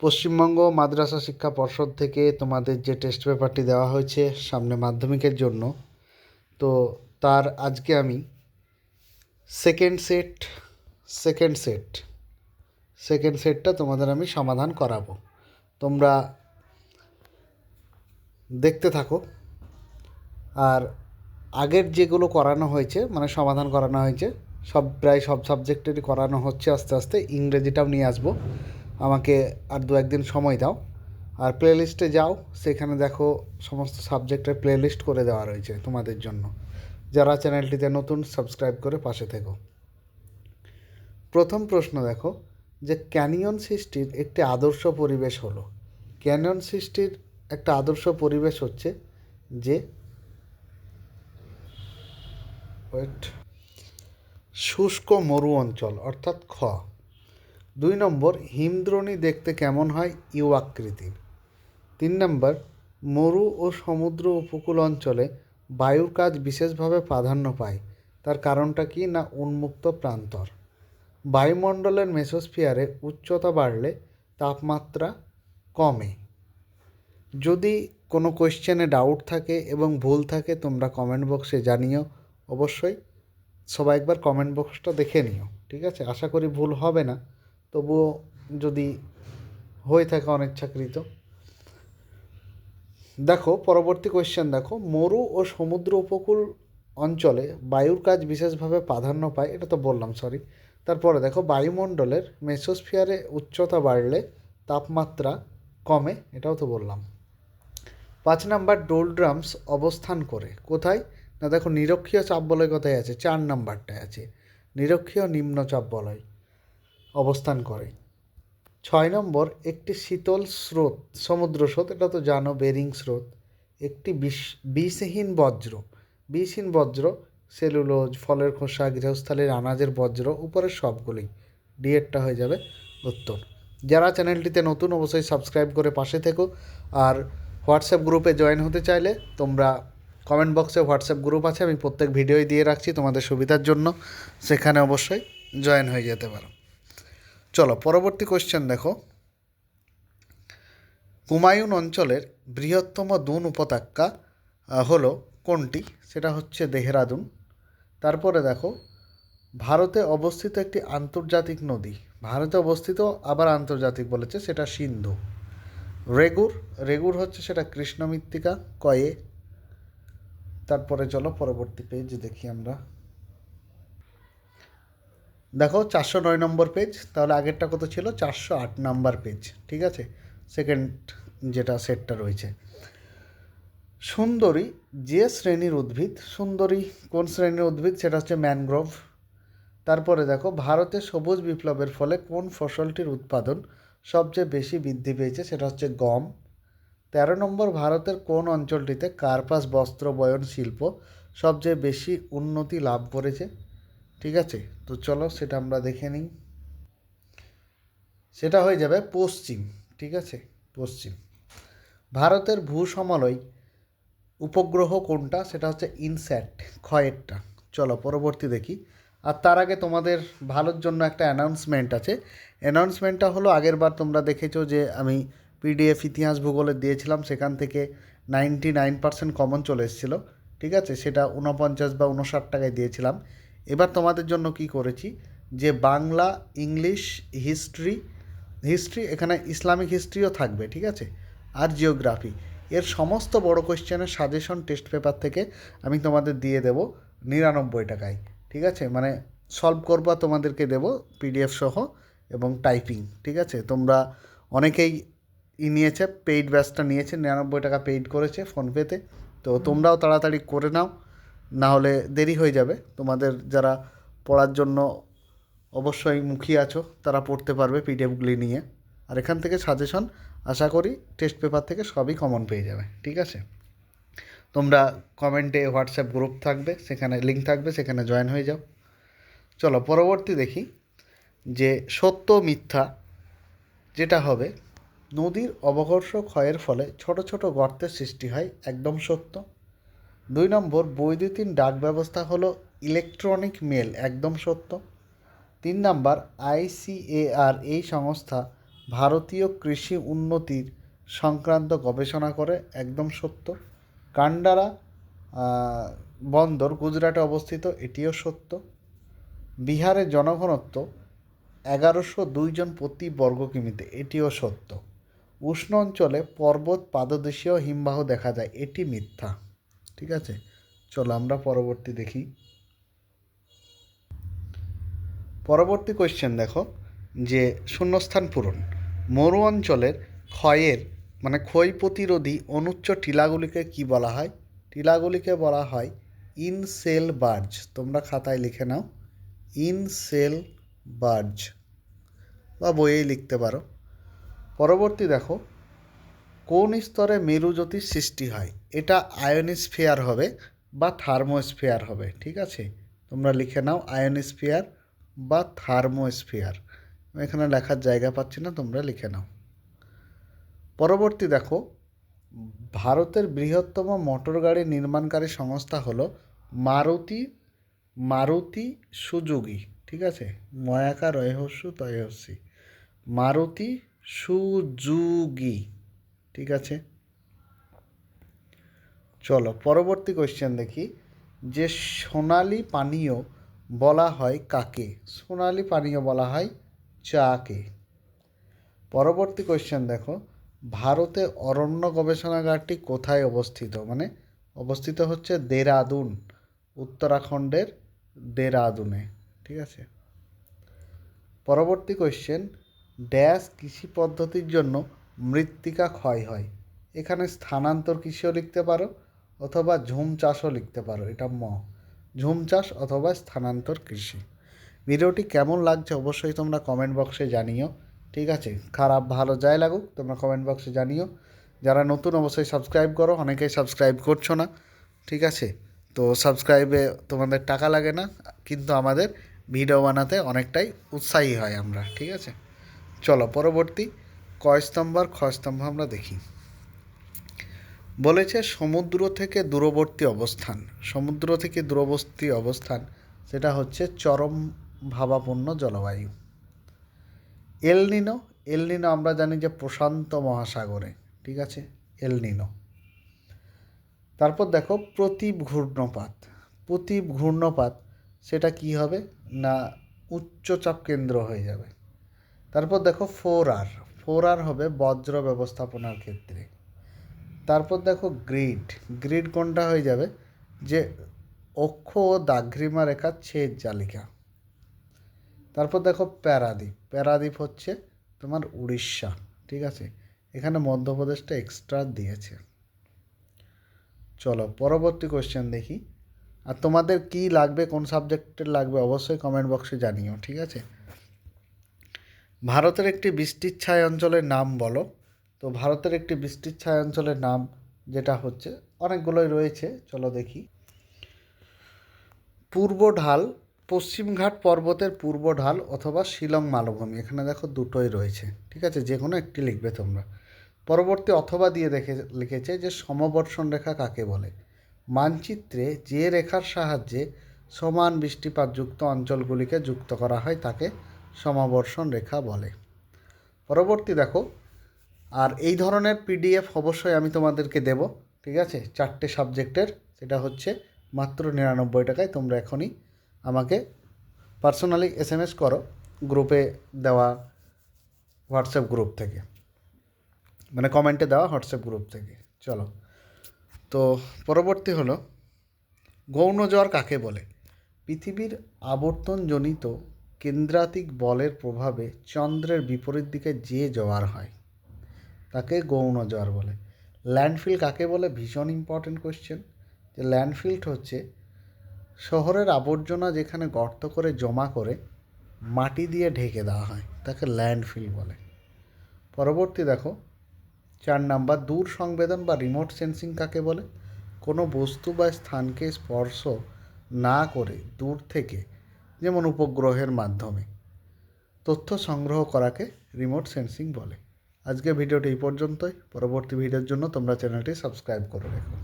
পশ্চিমবঙ্গ মাদ্রাসা শিক্ষা পর্ষদ থেকে তোমাদের যে টেস্ট পেপারটি দেওয়া হয়েছে সামনে মাধ্যমিকের জন্য, তো তার আজকে আমি সেকেন্ড সেটটা তোমাদের আমি সমাধান করাবো। তোমরা দেখতে থাকো। আর আগের যেগুলো করানো হয়েছে, মানে সমাধান করানো হয়েছে, প্রায় সব সাবজেক্টেরই করানো হচ্ছে। আস্তে আস্তে ইংরেজিটাও নিয়ে আসবো। আমাকে আর দু একদিন সময় দাও। আর প্লেলিস্টে যাও, সেখানে দেখো সমস্ত সাবজেক্টের প্লেলিস্ট করে দেওয়া রয়েছে তোমাদের জন্য। যারা চ্যানেলটিতে নতুন, সাবস্ক্রাইব করে পাশে থেকো। প্রথম প্রশ্ন দেখো যে ক্যানিয়ন সৃষ্টির একটি আদর্শ পরিবেশ হলো। ক্যানিয়ন সৃষ্টির একটা আদর্শ পরিবেশ হচ্ছে যে শুষ্ক মরু অঞ্চল, অর্থাৎ খ। 2 নম্বর, হিমদ্রোণী দেখতে কেমন হয়? ইউ আকৃতির। 3 নম্বর, মরু ও সমুদ্র উপকূল অঞ্চলে বায়ুর কাজ বিশেষভাবে প্রাধান্য পায়। তার কারণটা কি না? উন্মুক্ত প্রান্তর। বায়ুমণ্ডলের মেসোস্ফিয়ারে উচ্চতা বাড়লে তাপমাত্রা কমে। যদি কোনো কোয়েশ্চেনে ডাউট থাকে এবং ভুল থাকে, তোমরা কমেন্ট বক্সে জানিও। অবশ্যই সবাই একবার কমেন্ট বক্সটা দেখে নিও, ঠিক আছে? আশা করি ভুল হবে না, তবুও যদি হয়ে থাকে অনিচ্ছাকৃত। দেখো পরবর্তী কোয়েশ্চেন দেখো, মরু ও সমুদ্র উপকূল অঞ্চলে বায়ুর কাজ বিশেষভাবে প্রাধান্য পায়। এটা তো বললাম, সরি। তারপরে দেখো, বায়ুমণ্ডলের মেসোস্ফিয়ারে উচ্চতা বাড়লে তাপমাত্রা কমে। এটাও তো বললাম। 5 নাম্বার, ডোলড্রামস অবস্থান করে কোথায়? না দেখো, নিরক্ষীয় চাপ বলয় কোথায় আছে? 4 নাম্বারটায় আছে, নিরক্ষীয় নিম্নচাপ বলয় অবস্থান করে। 6 নম্বর, একটি শীতল স্রোত, সমুদ্র স্রোত, এটা তো জানো, বেরিং স্রোত। একটি বিষহীন বজ্র, সেলুলোজ, ফলের খোসা, গৃহস্থালির আনাজের বজ্র, উপরের সবগুলি। ডিএডটা হয়ে যাবে উত্তর। যারা চ্যানেলটিতে নতুন, অবশ্যই সাবস্ক্রাইব করে পাশে থেকো। আর হোয়াটসঅ্যাপ গ্রুপে জয়েন হতে চাইলে তোমরা কমেন্ট বক্সে হোয়াটসঅ্যাপ গ্রুপ আছে, আমি প্রত্যেক ভিডিওই দিয়ে রাখছি তোমাদের সুবিধার জন্য, সেখানে অবশ্যই জয়েন হয়ে যেতে পারো। চলো পরবর্তী কোশ্চেন দেখো, কুমায়ুন অঞ্চলের বৃহত্তম দুন উপত্যকা হলো কোনটি? সেটা হচ্ছে দেহরাদুন। তারপরে দেখো, ভারতে অবস্থিত একটি আন্তর্জাতিক নদী, ভারতে অবস্থিত আবার আন্তর্জাতিক বলেছে, সেটা সিন্ধু। রেগুর হচ্ছে সেটা কৃষ্ণ মৃত্তিকা, কয়ে। তারপরে চলো পরবর্তী পেজ দেখি আমরা। দেখো 409 নম্বর পেজ, তাহলে আগেরটা কত ছিল? 408 নাম্বার পেজ, ঠিক আছে? সেকেন্ড যেটা সেটটা রয়েছে। সুন্দরী যে শ্রেণীর উদ্ভিদ, সুন্দরী কোন শ্রেণীর উদ্ভিদ? সেটা হচ্ছে ম্যানগ্রোভ। তারপরে দেখো, ভারতে সবুজ বিপ্লবের ফলে কোন ফসলটির উৎপাদন সবচেয়ে বেশি বৃদ্ধি পেয়েছে? সেটা হচ্ছে গম। 13 নম্বর, ভারতের কোন অঞ্চলটিতে কার্পাস বস্ত্র বয়ন শিল্প সবচেয়ে বেশি উন্নতি লাভ করেছে? ঠিক আছে, তো চলো সেটা আমরা দেখে নিই। সেটা হয়ে যাবে পশ্চিম, ঠিক আছে, পশ্চিম। ভারতের ভূসমলয় উপগ্রহ কোনটা? সেটা হচ্ছে ইনস্যাট, ক্ষয়েরটা। চলো পরবর্তী দেখি। আর তার আগে তোমাদের ভালোর জন্য একটা অ্যানাউন্সমেন্ট আছে। অ্যানাউন্সমেন্টটা হলো, আগের বার তোমরা দেখেছো যে আমি পিডিএফ ইতিহাস ভূগোলের দিয়েছিলাম, সেখান থেকে 99% কমন চলে এসেছিলো, ঠিক আছে? সেটা 49 বা 59 টাকায় দিয়েছিলাম। এবার তোমাদের জন্য কি করেছি, যে বাংলা, ইংলিশ, হিস্ট্রি, এখানে ইসলামিক হিস্ট্রিও থাকবে, ঠিক আছে, আর জিওগ্রাফি, এর সমস্ত বড় কোয়েশ্চেনের সাজেশন টেস্ট পেপার থেকে আমি তোমাদের দিয়ে দেবো 99 টাকায়, ঠিক আছে? মানে সলভ করবা তোমাদেরকে দেবো পিডিএফ সহ এবং টাইপিং, ঠিক আছে? তোমরা অনেকেই নিয়েছে, পেইড ব্যাচটা নিয়েছে, 99 টাকা পেইড করেছে ফোনপেতে, তো তোমরাও তাড়াতাড়ি করে নাও, না হলে দেরি হয়ে যাবে। তোমাদের যারা পড়ার জন্য অবশ্যই মুখী আছো, তারা পড়তে পারবে পিডিএফগুলি নিয়ে। আর এখান থেকে সাজেশন আশা করি টেস্ট পেপার থেকে সবই কমন পেয়ে যাবে, ঠিক আছে? তোমরা কমেন্টে হোয়াটসঅ্যাপ গ্রুপ থাকবে, সেখানে লিঙ্ক থাকবে, সেখানে জয়েন হয়ে যাও। চলো পরবর্তী দেখি, যে সত্য মিথ্যা যেটা হবে, নদীর অবকর্ষ ক্ষয়ের ফলে ছোট ছোট গর্তের সৃষ্টি হয়, একদম সত্য। 2 নম্বর, বৈদ্যুতিন ডাক ব্যবস্থা হলো ইলেকট্রনিক মেল, একদম সত্য। 3 নাম্বার, আইসিএআর এই সংস্থা ভারতীয় কৃষি উন্নতির সংক্রান্ত গবেষণা করে, একদম সত্য। কান্ডারা বন্দর গুজরাটে অবস্থিত, এটিও সত্য। বিহারের জনঘনত্ব 1102 জন প্রতি বর্গ কিমিতে, এটিও সত্য। উষ্ণ অঞ্চলে পর্বত পাদদেশীয় হিমবাহ দেখা যায়, এটি মিথ্যা। ঠিক আছে, চলো আমরা পরবর্তী দেখি। পরবর্তী কোয়েশ্চেন দেখো যে শূন্যস্থান পূরণ। মরু অঞ্চলের ক্ষয় প্রতিরোধী অনুচ্চ টিলাগুলিকে কি বলা হয়? টিলাগুলিকে বলা হয় ইনসেলবার্জ। তোমরা খাতায় লিখে নাও, ইনসেলবার্জ, বা বইয়েই লিখতে পারো। পরবর্তী দেখো, কোন স্তরে মেরুজ্যোতির সৃষ্টি হয়? এটা আয়োনিস্ফিয়ার হবে বা থার্মোস্ফিয়ার হবে। ঠিক আছে, তোমরা লিখে নাও আয়োনিস্ফিয়ার বা থার্মোস্ফিয়ার। এখানে লেখার জায়গা পাচ্ছি না, তোমরা লিখে নাও। পরবর্তী দেখো, ভারতের বৃহত্তম মোটর গাড়ি নির্মাণকারী সংস্থা হলো মারুতি সুজুকি। ঠিক আছে, ময়াকার রয়হস্যু তয়হস্যি, মারুতি সুজুকি। ঠিক আছে, চলো পরবর্তী কোয়েশ্চেন দেখি। যে সোনালি পানীয় বলা হয় কাকে? সোনালি পানীয় বলা হয় চাকে। পরবর্তী কোয়েশ্চেন দেখো, ভারতে অরণ্য গবেষণাগারটি কোথায় অবস্থিত? মানে অবস্থিত হচ্ছে দেরাদুন, উত্তরাখণ্ডের দেরাদুনে। ঠিক আছে, পরবর্তী কোয়েশ্চেন, ড্যাশ কৃষি পদ্ধতির জন্য মৃত্তিকা ক্ষয় হয়? এখানে স্থানান্তর কৃষিও লিখতে পারো অথবা ঝুম চাষও লিখতে পারো, এটা ঝুম চাষ অথবা স্থানান্তর কৃষি। ভিডিওটি কেমন লাগছে অবশ্যই তোমরা কমেন্ট বক্সে জানিও। ঠিক আছে, খারাপ ভালো যাই লাগুক তোমরা কমেন্ট বক্সে জানিও। যারা নতুন অবশ্যই সাবস্ক্রাইব করো, অনেকেই সাবস্ক্রাইব করছো না। ঠিক আছে, তো সাবস্ক্রাইবে তোমাদের টাকা লাগে না, কিন্তু আমাদের ভিডিও বানাতে অনেকটাই উৎসাহী হয় আমরা। ঠিক আছে, চলো পরবর্তী কয়স্তম্ভ আর ক্ষয়স্তম্ভ আমরা দেখি। বলেছে সমুদ্র থেকে দূরবর্তী অবস্থান। সমুদ্র থেকে দূরবর্তী অবস্থান সেটা হচ্ছে চরম ভাবাপন্ন জলবায়ু। এলনিনো আমরা জানি যে প্রশান্ত মহাসাগরে। ঠিক আছে, এলনিনো। তারপর দেখো প্রতীপ ঘূর্ণপাত সেটা কি হবে না উচ্চচাপ কেন্দ্র হয়ে যাবে। তারপর দেখো 4R হবে বজ্র ব্যবস্থাপনার ক্ষেত্রে। তারপর দেখো গ্রিড কোনটা হয়ে যাবে? যে অক্ষ ও দাঘ্রিমা রেখার ছেদ জালিকা। তারপর দেখো প্যারাদ্বীপ হচ্ছে তোমার উড়িষ্যা। ঠিক আছে, এখানে মধ্যপ্রদেশটা এক্সট্রা দিয়েছে। চলো পরবর্তী কোয়েশ্চেন দেখি। আর তোমাদের কি লাগবে, কোন সাবজেক্টের লাগবে অবশ্যই কমেন্ট বক্সে জানিও। ঠিক আছে, ভারতের একটি বৃষ্টির ছায় অঞ্চলের নাম বলো। তো ভারতের একটি বৃষ্টির ছায় অঞ্চলের নাম যেটা হচ্ছে, অনেকগুলোই রয়েছে, চলো দেখি। পূর্ব ঢাল, পশ্চিমঘাট পর্বতের পূর্ব ঢাল অথবা শিলং মালভূমি। এখানে দেখো দুটোই রয়েছে। ঠিক আছে, যে কোনো একটি লিখবে তোমরা। পরবর্তী অথবা দিয়ে লিখেছে যে সমবর্ষণ রেখা কাকে বলে? মানচিত্রে যে রেখার সাহায্যে সমান বৃষ্টিপাতযুক্ত অঞ্চলগুলিকে যুক্ত করা হয় তাকে সমবর্ষণ রেখা বলে। পরবর্তী দেখো, আর এই ধরনের পিডিএফ অবশ্যই আমি তোমাদেরকে দেব। ঠিক আছে, 4টে সাবজেক্টের, সেটা হচ্ছে মাত্র 99 টাকায়। তোমরা এখনই আমাকে পার্সোনালি SMS করো গ্রুপে দেওয়া হোয়াটসঅ্যাপ গ্রুপ থেকে, মানে কমেন্টে দেওয়া হোয়াটসঅ্যাপ গ্রুপ থেকে। চলো, তো পরবর্তী হলো গৌণ জ্বর কাকে বলে? পৃথিবীর আবর্তনজনিত কেন্দ্রাতিক বলের প্রভাবে চন্দ্রের বিপরীত দিকে যে জ্বর হয় তাকে গৌণ জ্বর বলে। ল্যান্ডফিল কাকে বলে? ভীষণ ইম্পর্টেন্ট কোয়েশ্চেন। যে ল্যান্ডফিল হচ্ছে শহরের আবর্জনা যেখানে গর্ত করে জমা করে মাটি দিয়ে ঢেকে দেওয়া হয় তাকে ল্যান্ডফিল বলে। পরবর্তী দেখো 4 নাম্বার, দূর সংবেদন বা রিমোট সেন্সিং কাকে বলে? কোনো বস্তু বা স্থানকে স্পর্শ না করে দূর থেকে, যেমন উপগ্রহের মাধ্যমে তথ্য সংগ্রহ করাকে রিমোট সেন্সিং বলে। আজকে ভিডিওটি এই পর্যন্তই। পরবর্তী ভিডিওর জন্য তোমরা চ্যানেলটি সাবস্ক্রাইব করে রেখো।